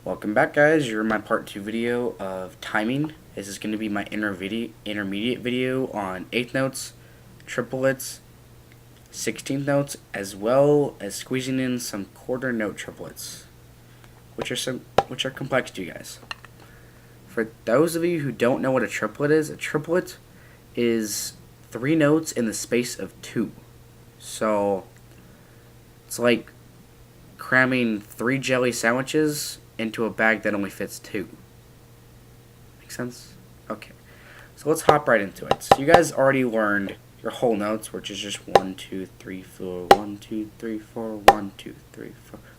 Welcome back, guys. You're in my part 2 video of timing. This is going to be my intermediate video on 8th notes, triplets, 16th notes, as well as squeezing in some quarter note triplets, which are complex to you guys. For those of you who don't know what a triplet is 3 notes in the space of 2. So it's like cramming 3 jelly sandwiches into a bag that only fits 2. Make sense? Okay. So let's hop right into it. So you guys already learned your whole notes, which is just 1, 2, 3, 4, 1, 2, 3, 4, 1, 2, 3,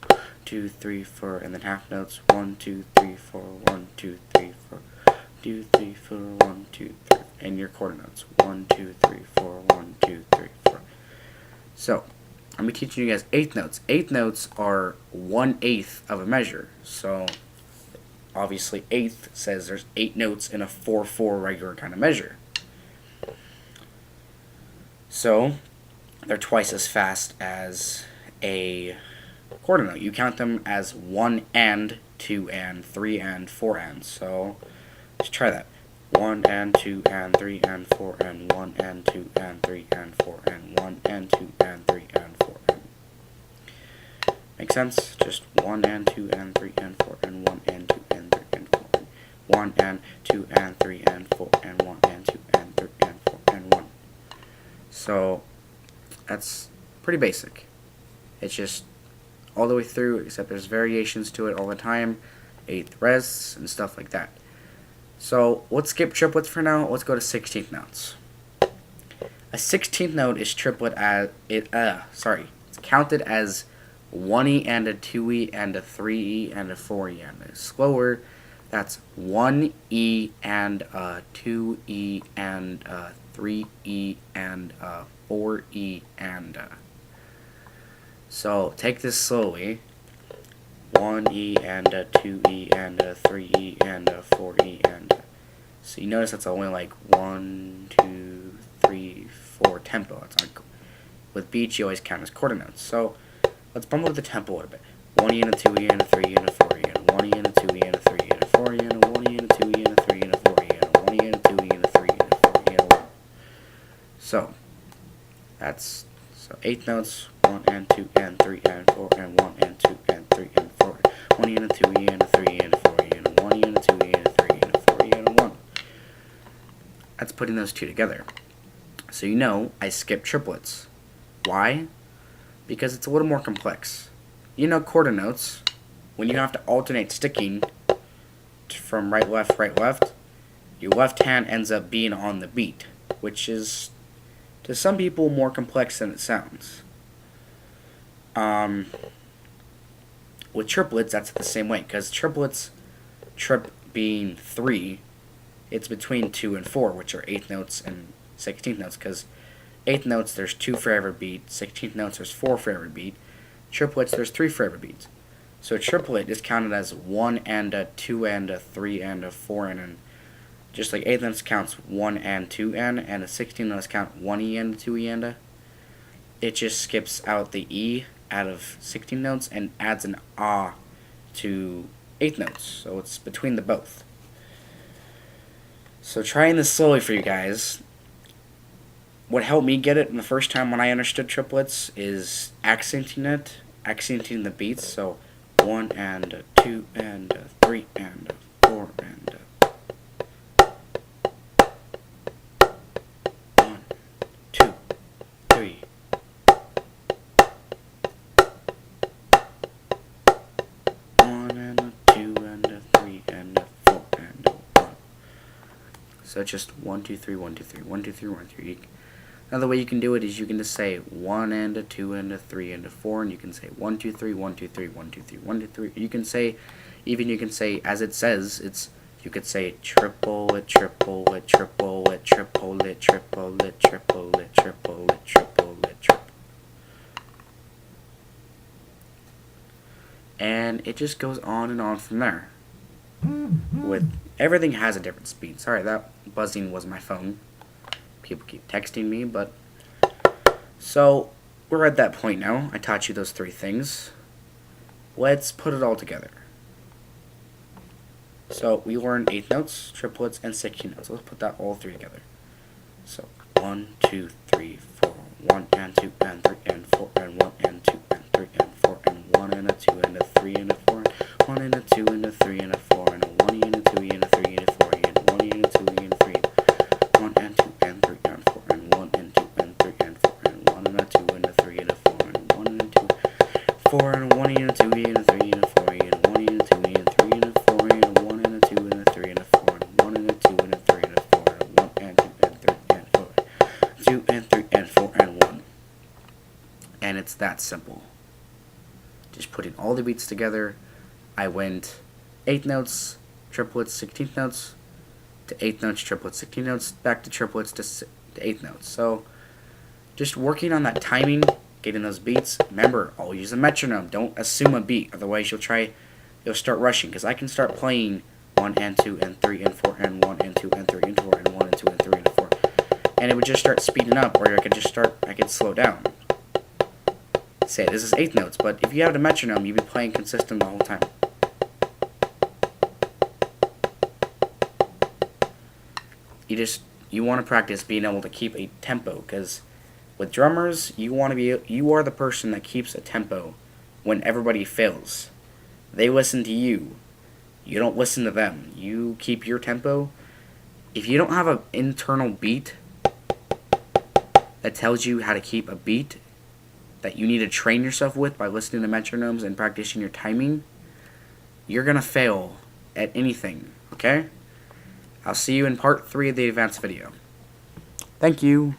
4, 2, 3, 4, and then half notes 1, 2, 3, 4, 1, 2, 3, 4, 2, 3, 4, 1, 2, 3, and your quarter notes 1, 2, 3, 4, 1, 2, 3, 4. So I'm going to be teaching you guys 8th notes. 8th notes are 1/8 of a measure. So obviously 8th says there's 8 notes in a 4/4 regular kind of measure. So they're twice as fast as a quarter note. You count them as 1 and 2 and 3 and 4 and. So let's try that. 1 and 2 and 3 and 4 and 1 and 2 and 3 and 4 and 1 and 2 and 3 and 4 and. Make sense? Just 1 and 2 and 3 and 4 and 1 and 2 and 3 and 4 and 1 and 2 and 3 and 4 and 1 and 2 and 3 and 4 and 1. So that's pretty basic. It's just all the way through, except there's variations to it all the time, 8th rests and stuff like that. So let's skip triplets for now. Let's go to 16th notes. A 16th note is triplet as it's counted as 1E and a 2E and a 3E and a 4E and a slower. That's 1E and a 2E and a 3E and a 4E and a. So take this slowly. 1E and a 2E and a 3E and a 4E and a. So you notice that's only like 1, 2, 3, 4 tempo. It's like with beats you always count as quarter notes. So let's bump up the tempo a little bit. 1E and a 2E and a 3E and a 4E and 1E and a 2E and a 3E and a 4E and a 1E and a 2E and a 3E and a 4E and a 1E and a 2E and a 3E and a 4E and a 1. So that's 8th notes 1 and 2 and 3 and 4 and 1 and 2 and 3 and 4. 1E and a 2E and a 3E and a 4E and a 1E and a 2E and a 3E and a 4E and a 1. That's putting those two together. So you know I skip triplets. Why? Because it's a little more complex. You know quarter notes, when you have to alternate sticking from right, left, your left hand ends up being on the beat, which is, to some people, more complex than it sounds. With triplets, that's the same way, because triplets, trip being 3, it's between 2 and 4, which are 8th notes and 16th notes, because 8th notes, there's 2 for every beat. 16th notes, there's 4 for every beat. Triplets, there's 3 for every beat. So a triplet is counted as 1 and a 2 and a 3 and a 4 and just like 8th notes counts 1 and 2 and a 16th notes count 1E and a 2E and a. It just skips out the E out of 16 notes and adds an ah to 8th notes. So it's between the both. So trying this slowly for you guys. What helped me get it in the first time when I understood triplets is accenting the beats. So 1 and a 2 and a 3 and a 4 and a 1, 2, 3. 1 and a 2 and a 3 and a 4 and a 1. So it's just 1, 2, 3, 1, 2, 3, 1, 2, 3, 1, 2, 3. Another way you can do it is you can just say 1 and a 2 and a 3 and a 4, and you can say 1, 2, 3, 1, 2, 3, 1, 2, 3, 1, 2, 3. You can say as it says, you could say triplet, triplet, triplet, triplet, triplet, triplet, triplet, triplet, triplet. And it just goes on and on from there. With everything has a different speed. Sorry, that buzzing was my phone. People keep texting me, but so we're at that point now. I taught you those 3 things. Let's put it all together. So we learned eighth notes, triplets, and 16th notes. Let's put that all three together. So 1, 2, 3, 4, 1 and 2 and 3 and 4 and 1 and 2 and 3 and 4 and 1 and a 2 and a 3 and a 4, 1 and a 2 and a 3 and a 4 and a 1 and a 2 and a 3 and a 4 and 1 and a 2 and a 3, 1 and 2 and 3 and 4 and 1 and 2 and 3 and 4 and 1 and a 2 and a 3 and a 4 and 1 and a 2, 4 and a 1 and a 2 and a 3 and a 4 and a 1 and a 2 and a 3 and a 4 and a 1 and a 2 and a 3 and a 4 and 1 and a 2 and a 3 and a 4 and 1 and 2 and 3 and 4, 2 and 3 and 4 and 1. And it's that simple. Just putting all the beats together, I went eighth notes, triplets, 16th notes, to eighth notes, triplets, 16th notes, back to triplets to eighth notes. So just working on that timing, getting those beats. Remember, always use a metronome. Don't assume a beat, otherwise you'll start rushing. Because I can start playing 1 and 2 and 3 and 4 and 1 and 2 and 3 and 4 and 1 and 2 and 3 and 4, and it would just start speeding up, or I could slow down. Say this is eighth notes, but if you had a metronome, you'd be playing consistent the whole time. You want to practice being able to keep a tempo, because with drummers, you are the person that keeps a tempo when everybody fails. They listen to you. You don't listen to them. You keep your tempo. If you don't have an internal beat that tells you how to keep a beat that you need to train yourself with by listening to metronomes and practicing your timing, you're going to fail at anything, okay? I'll see you in part 3 of the advanced video. Thank you.